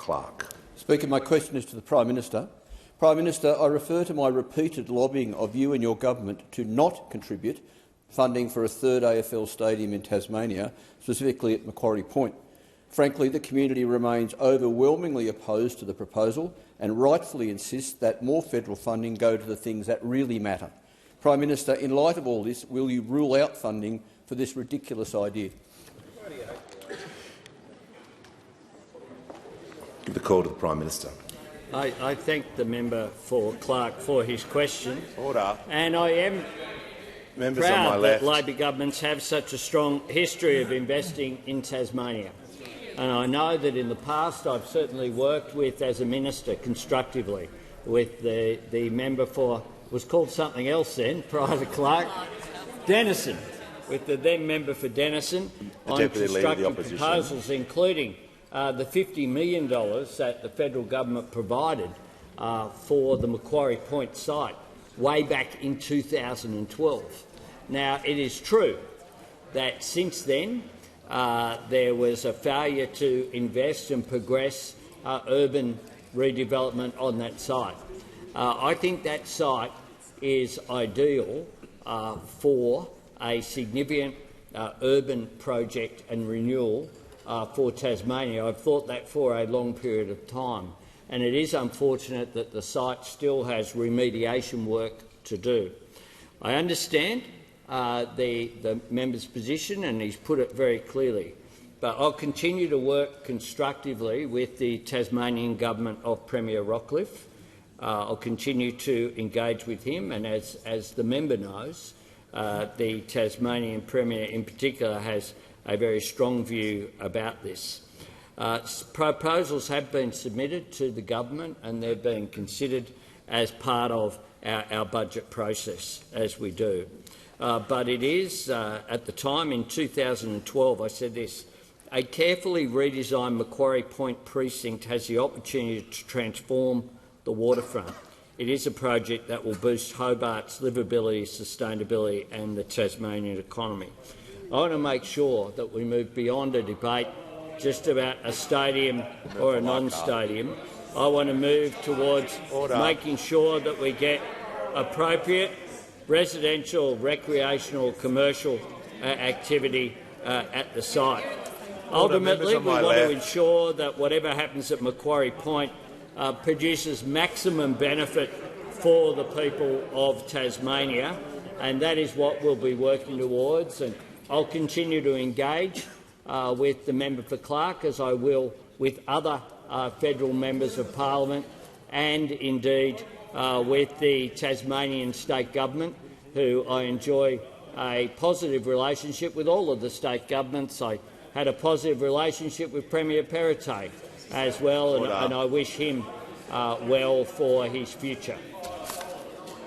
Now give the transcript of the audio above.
Clerk. Speaker, my question is to the Prime Minister. Prime Minister, I refer to my repeated lobbying of you and your government to not contribute funding for a third AFL stadium in Tasmania, specifically at Macquarie Point. Frankly, the community remains overwhelmingly opposed to the proposal and rightfully insists that more federal funding go to the things that really matter. Prime Minister, in light of all this, will you rule out funding for this ridiculous idea? Give the call to the Prime Minister. I thank the member for Clark for his question. Order. And I am Members on my proud left. that Labor governments have such a strong history of investing in Tasmania. And I know that in the past I've certainly worked with, as a minister, constructively with the member for, was called something else then, prior to Clark, Denison, with the then member for Denison on constructive proposals, including the $50 million that the federal government provided for the Macquarie Point site way back in 2012. Now, it is true that since then there was a failure to invest and progress urban redevelopment on that site. I think that site is ideal for a significant urban project and renewal for Tasmania. I've thought that for a long period of time, and it is unfortunate that the site still has remediation work to do. I understand the member's position, and he's put it very clearly, but I'll continue to work constructively with the Tasmanian government of Premier Rockcliffe. I'll continue to engage with him, and as the member knows, the Tasmanian Premier in particular has a very strong view about this. Proposals have been submitted to the government and they're being considered as part of our budget process, as we do. But it is, at the time in 2012, I said this, a carefully redesigned Macquarie Point precinct has the opportunity to transform the waterfront. It is a project that will boost Hobart's livability, sustainability and the Tasmanian economy. I want to make sure that we move beyond a debate just about a stadium or a non-stadium. I want to move towards making sure that we get appropriate residential, recreational, commercial activity at the site. Ultimately, we want to ensure that whatever happens at Macquarie Point produces maximum benefit for the people of Tasmania, and that is what we'll be working towards. And I'll continue to engage with the member for Clark, as I will with other federal members of parliament, and indeed with the Tasmanian state government, who I enjoy a positive relationship with all of the state governments. I had a positive relationship with Premier Perrottet as well, and I wish him well for his future.